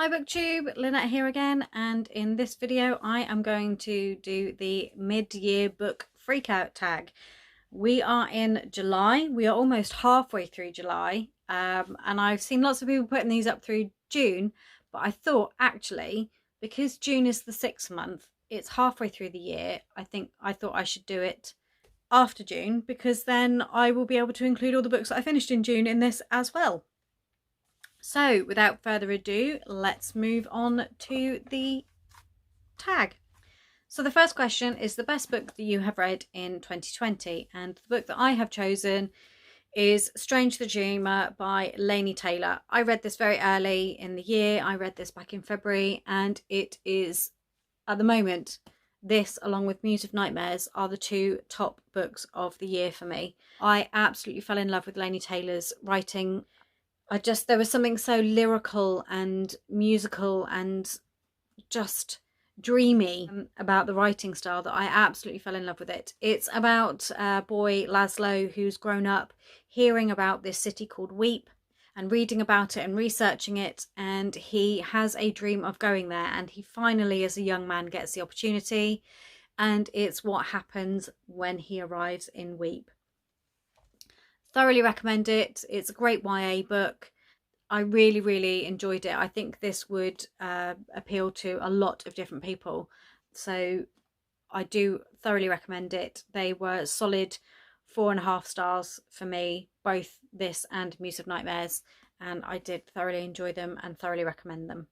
Hi BookTube, Lynette here again, and in this video I am going to do the mid-year book freakout tag. We are in July, we are almost halfway through July, and I've seen lots of people putting these up through June, but I thought actually, because June is the 6th month, it's halfway through the year, I thought I should do it after June, because then I will be able to include all the books that I finished in June in this as well. So without further ado, let's move on to the tag. So the first question is the best book that you have read in 2020, and the book that I have chosen is Strange the Dreamer by Laini Taylor. I read this very early in the year. I read this back in February, and it is, at the moment, this along with Muse of Nightmares are the two top books of the year for me. I absolutely fell in love with Laini Taylor's writing. There was something so lyrical and musical and just dreamy about the writing style that I absolutely fell in love with it. It's about a boy, Laszlo, who's grown up hearing about this city called Weep and reading about it and researching it, and he has a dream of going there, and he finally as a young man gets the opportunity, and it's what happens when he arrives in Weep. Thoroughly recommend it. It's a great YA book. I really enjoyed it. I think this would appeal to a lot of different people. So I do thoroughly recommend it. They were solid 4.5 stars for me, both this and Muse of Nightmares. And I did thoroughly enjoy them and thoroughly recommend them.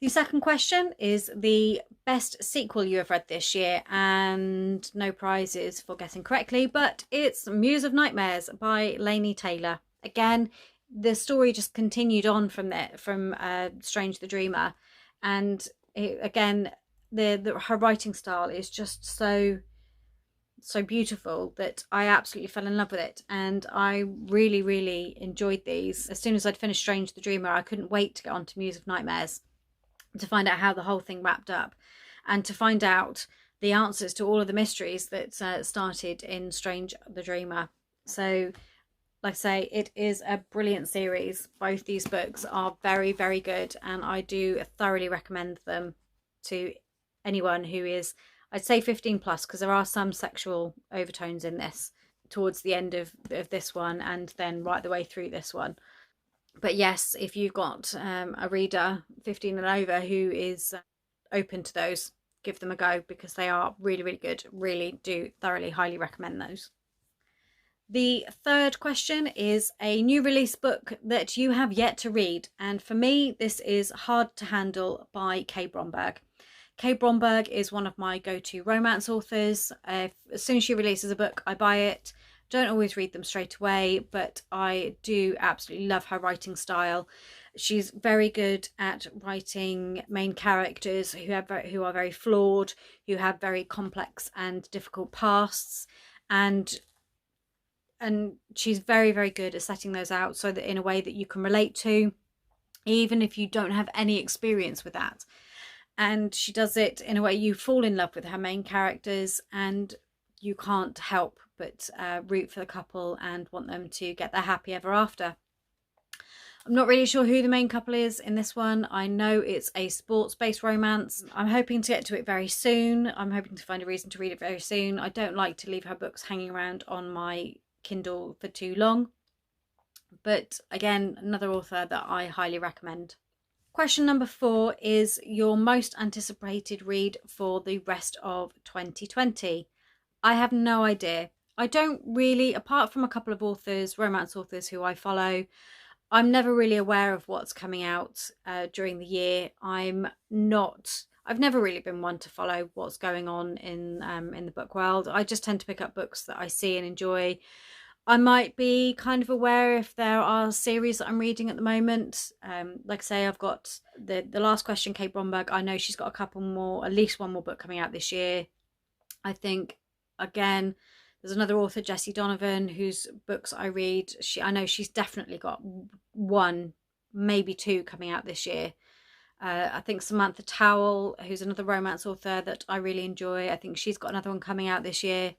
The second question is the best sequel you have read this year, and no prizes for guessing correctly, but it's Muse of Nightmares by Laini Taylor. Again, the story just continued on from there, from Strange the Dreamer, and again, her writing style is just so beautiful that I absolutely fell in love with it, and I really enjoyed these. As soon as I'd finished Strange the Dreamer, I couldn't wait to get on to Muse of Nightmares to find out how the whole thing wrapped up, and to find out the answers to all of the mysteries that started in Strange the Dreamer. So like I say, it is a brilliant series. Both these books are very good, and I do thoroughly recommend them to anyone who is, I'd say 15 plus, because there are some sexual overtones in this towards the end of this one, and then right the way through this one. But yes, if you've got a reader 15 and over who is open to those, give them a go, because they are really good. Really do thoroughly highly recommend those. The third question is a new release book that you have yet to read, and for me this is Hard to Handle by Kay Bromberg. Kay Bromberg is one of my go-to romance authors. As soon as she releases a book, I buy it. Don't always read them straight away, but I do absolutely love her writing style. She's very good at writing main characters who are very flawed, who have very complex and difficult pasts, and she's very good at setting those out so that in a way that you can relate to, even if you don't have any experience with that. And she does it in a way you fall in love with her main characters, and you can't help but root for the couple and want them to get their happy ever after. I'm not really sure who the main couple is in this one. I know it's a sports-based romance. I'm hoping to get to it very soon. I'm hoping to find a reason to read it very soon. I don't like to leave her books hanging around on my Kindle for too long. But again, another author that I highly recommend. Question number 4 is your most anticipated read for the rest of 2020. I have no idea. I don't really, apart from a couple of authors, romance authors who I follow, I'm never really aware of what's coming out during the year. I've never really been one to follow what's going on in the book world. I just tend to pick up books that I see and enjoy. I might be kind of aware if there are series that I'm reading at the moment. Like I say, I've got the last question, Kay Bromberg. I know she's got a couple more, at least one more book coming out this year. I think, again, there's another author, Jessie Donovan, whose books I read. I know she's definitely got 1, maybe 2 coming out this year. I think Samantha Towell, who's another romance author that I really enjoy, I think she's got another one coming out this year.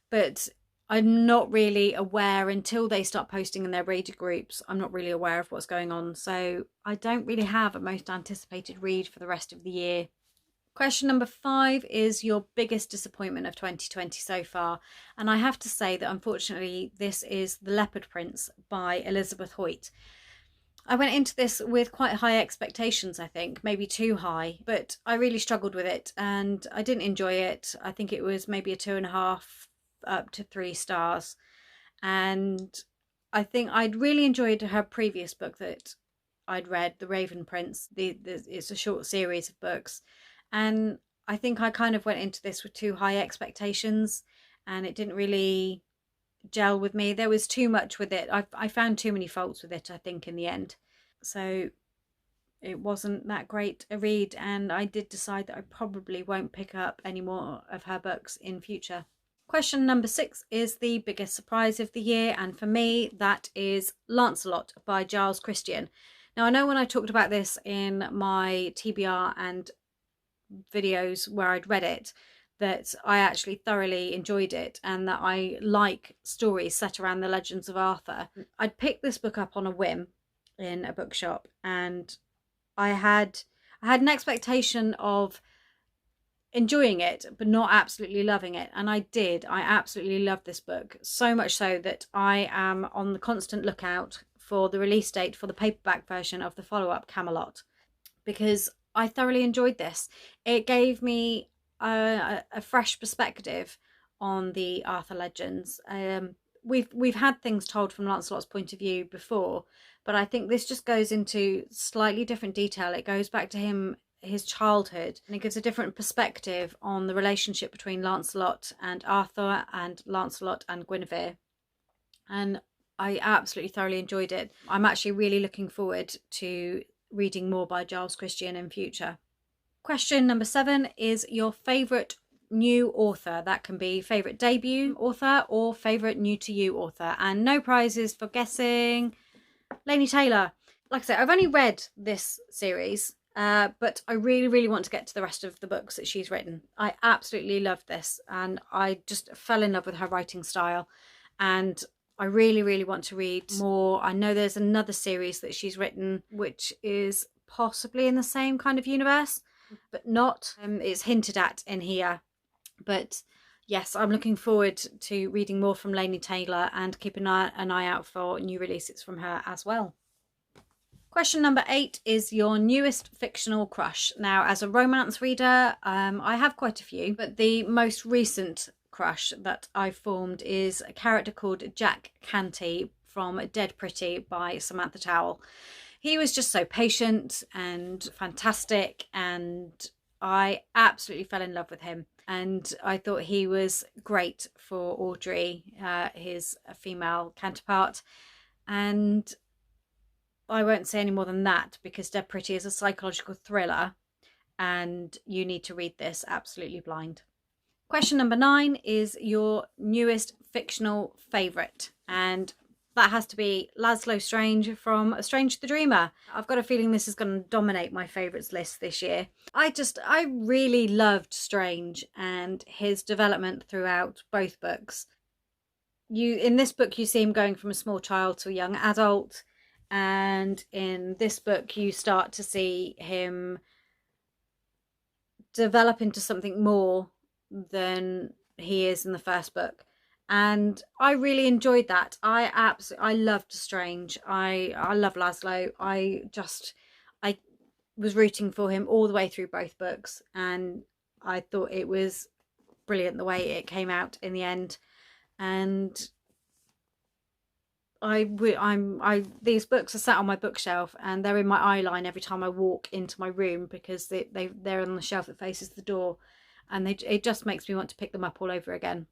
But I'm not really aware until they start posting in their reader groups. I'm not really aware of what's going on. So I don't really have a most anticipated read for the rest of the year. Question number 5 is your biggest disappointment of 2020 so far. And I have to say that unfortunately this is The Leopard Prince by Elizabeth Hoyt. I went into this with quite high expectations, I think, maybe too high, but I really struggled with it and I didn't enjoy it. I think it was maybe a 2.5 up to 3 stars. And I think I'd really enjoyed her previous book that I'd read, The Raven Prince. It's a short series of books. And I think I kind of went into this with too high expectations and it didn't really gel with me. There was too much with it. I found too many faults with it, I think, in the end. So it wasn't that great a read, and I did decide that I probably won't pick up any more of her books in future. Question number 6 is the biggest surprise of the year, and for me that is Lancelot by Giles Christian. Now I know when I talked about this in my TBR and videos where I'd read it, that I actually thoroughly enjoyed it and that I like stories set around the legends of Arthur. I'd picked this book up on a whim in a bookshop, and I had an expectation of enjoying it but not absolutely loving it, and I did. I absolutely loved this book, so much so that I am on the constant lookout for the release date for the paperback version of the follow-up Camelot, because I thoroughly enjoyed this. It gave me a fresh perspective on the Arthur legends. We've had things told from Lancelot's point of view before, but I think this just goes into slightly different detail. It goes back to his childhood, and it gives a different perspective on the relationship between Lancelot and Arthur and Lancelot and Guinevere. And I absolutely thoroughly enjoyed it. I'm actually really looking forward to reading more by Giles Christian in future. Question number 7 is your favourite new author. That can be favourite debut author or favourite new to you author, and no prizes for guessing. Laini Taylor. Like I said, I've only read this series, but I really want to get to the rest of the books that she's written. I absolutely loved this, and I just fell in love with her writing style, and I really want to read more. I know there's another series that she's written which is possibly in the same kind of universe, but not. It's hinted at in here. But yes, I'm looking forward to reading more from Laini Taylor and keeping an eye out for new releases from her as well. Question number 8 is your newest fictional crush. Now, as a romance reader, I have quite a few, but the most recent crush that I've formed is a character called Jack Canty from Dead Pretty by Samantha Towell. He was just so patient and fantastic, and I absolutely fell in love with him. And I thought he was great for Audrey, his female counterpart. And I won't say any more than that, because Dead Pretty is a psychological thriller and you need to read this absolutely blind. Question number 9 is your newest fictional favourite, and that has to be Laszlo Strange from A Strange the Dreamer. I've got a feeling this is going to dominate my favourites list this year. I really loved Strange and his development throughout both books. In this book you see him going from a small child to a young adult, and in this book you start to see him develop into something more than he is in the first book, and I really enjoyed that. I loved Strange. I love Laszlo. I was rooting for him all the way through both books, and I thought it was brilliant the way it came out in the end. And these books are sat on my bookshelf and they're in my eye line every time I walk into my room, because they're on the shelf that faces the door, and it just makes me want to pick them up all over again.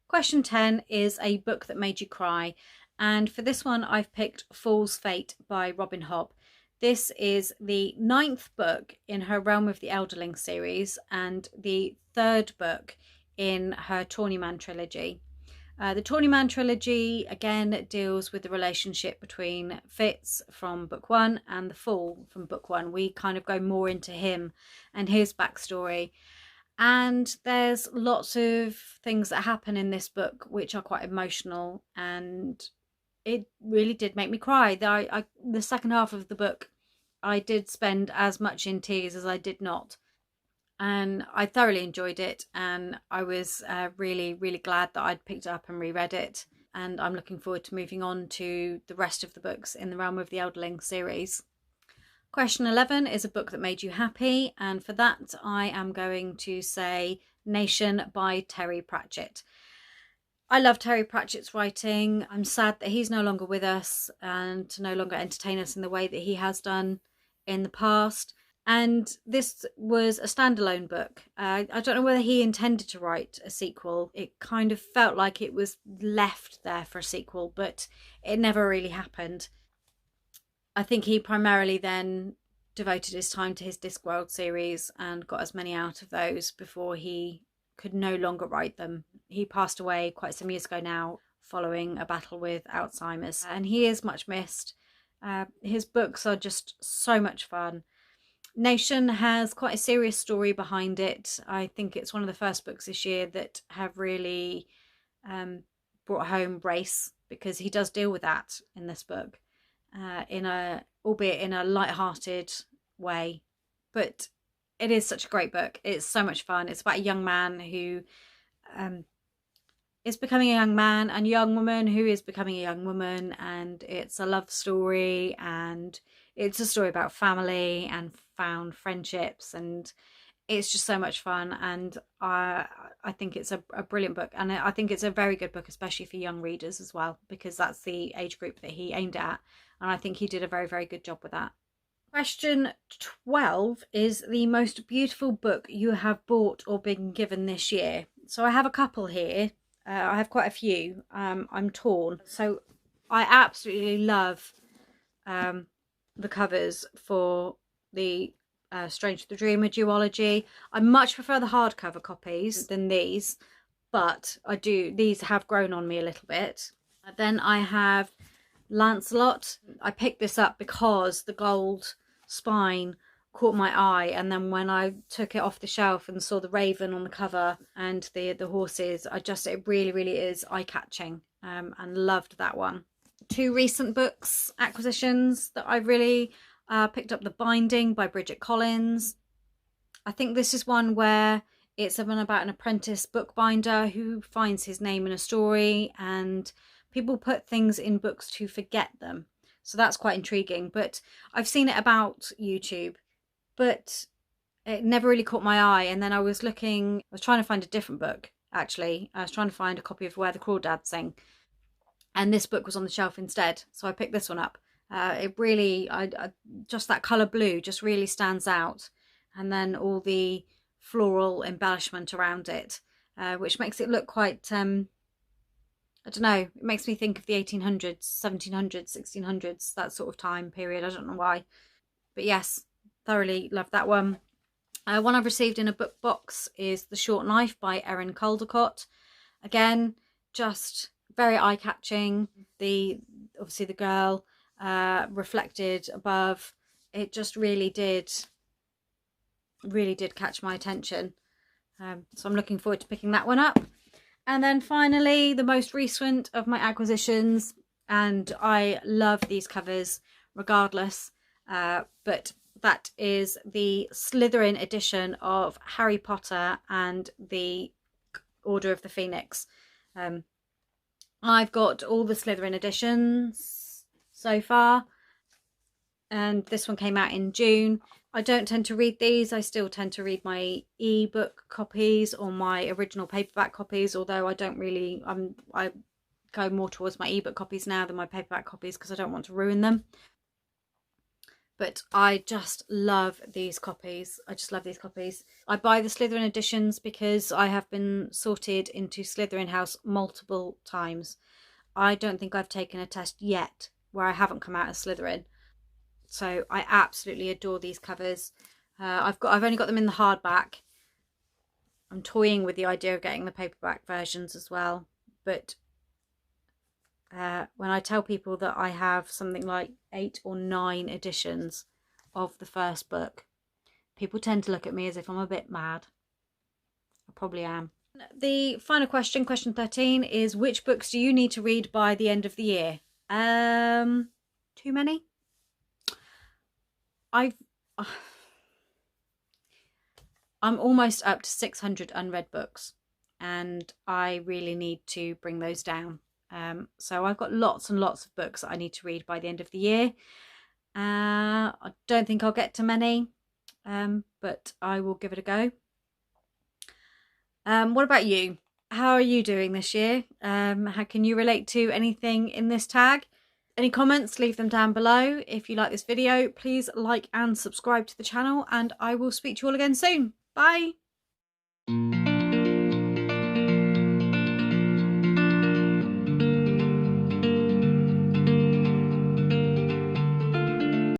Question 10 is a book that made you cry, and for this one I've picked Fool's Fate by Robin Hobb. This is the 9th book in her Realm of the Elderling series and the 3rd book in her Tawny trilogy. The Tawny trilogy again deals with the relationship between Fitz from book 1 and the Fool from book 1. We kind of go more into him and his backstory. And there's lots of things that happen in this book which are quite emotional, and it really did make me cry. The second half of the book, I did spend as much in tears as I did not. And I thoroughly enjoyed it, and I was really, really glad that I'd picked it up and reread it. And I'm looking forward to moving on to the rest of the books in the Realm of the Elderling series. Question 11 is a book that made you happy, and for that I am going to say Nation by Terry Pratchett. I love Terry Pratchett's writing. I'm sad that he's no longer with us and to no longer entertain us in the way that he has done in the past. And this was a standalone book. I don't know whether he intended to write a sequel. It kind of felt like it was left there for a sequel, but it never really happened. I think he primarily then devoted his time to his Discworld series and got as many out of those before he could no longer write them. He passed away quite some years ago now, following a battle with Alzheimer's, and he is much missed. His books are just so much fun. Nation has quite a serious story behind it. I think it's one of the first books this year that have really brought home race, because he does deal with that in this book, albeit in a light-hearted way. But it is such a great book. It's so much fun. It's about a young man who is becoming a young man, and a young woman who is becoming a young woman, and it's a love story, and it's a story about family and found friendships, and it's just so much fun. And I think it's a brilliant book, and I think it's a very good book, especially for young readers as well, because that's the age group that he aimed at, and I think he did a very, very good job with that. Question 12 is the most beautiful book you have bought or been given this year. So I have a couple here. I have quite a few. I'm torn. So I absolutely love the covers for the Strange the Dreamer duology. I much prefer the hardcover copies than these, but these have grown on me a little bit. Then I have Lancelot. I picked this up because the gold spine caught my eye, and then when I took it off the shelf and saw the raven on the cover and the horses, it really, really is eye-catching, and loved that one. Two recent books acquisitions that I really picked up: The Binding by Bridget Collins. I think this is one where it's about an apprentice bookbinder who finds his name in a story, and people put things in books to forget them. So that's quite intriguing. But I've seen it about YouTube, but it never really caught my eye. And then I was trying to find a different book, actually. I was trying to find a copy of Where the Crawdads Sing, and this book was on the shelf instead. So I picked this one up. It really, just that colour blue just really stands out. And then all the floral embellishment around it, which makes it look quite, I don't know, it makes me think of the 1800s, 1700s, 1600s, that sort of time period. I don't know why. But yes, thoroughly love that one. One I've received in a book box is The Short Knife by Erin Caldecott. Again, just very eye-catching. Obviously the girl reflected above. It just really did catch my attention. So I'm looking forward to picking that one up. And then finally, the most recent of my acquisitions, and I love these covers regardless, but that is the Slytherin edition of Harry Potter and the Order of the Phoenix. I've got all the Slytherin editions so far, and this one came out in June. I don't tend to read these. I still tend to read my ebook copies or my original paperback copies, although I don't really, I go more towards my ebook copies now than my paperback copies because I don't want to ruin them. But I just love these copies. I just love these copies. I buy the Slytherin editions because I have been sorted into Slytherin House multiple times. I don't think I've taken a test yet where I haven't come out as Slytherin. So I absolutely adore these covers. I've only got them in the hardback. I'm toying with the idea of getting the paperback versions as well. But when I tell people that I have something like 8 or 9 editions of the first book, people tend to look at me as if I'm a bit mad. probably am. The final question, question 13, is which books do you need to read by the end of the year? Too many? I'm almost up to 600 unread books, and I really need to bring those down. So I've got lots and lots of books that I need to read by the end of the year. I don't think I'll get to many, but I will give it a go. What about you? How are you doing this year? How can you relate to anything in this tag? Any comments, leave them down below. If you like this video, please like and subscribe to the channel, and I will speak to you all again soon. Bye.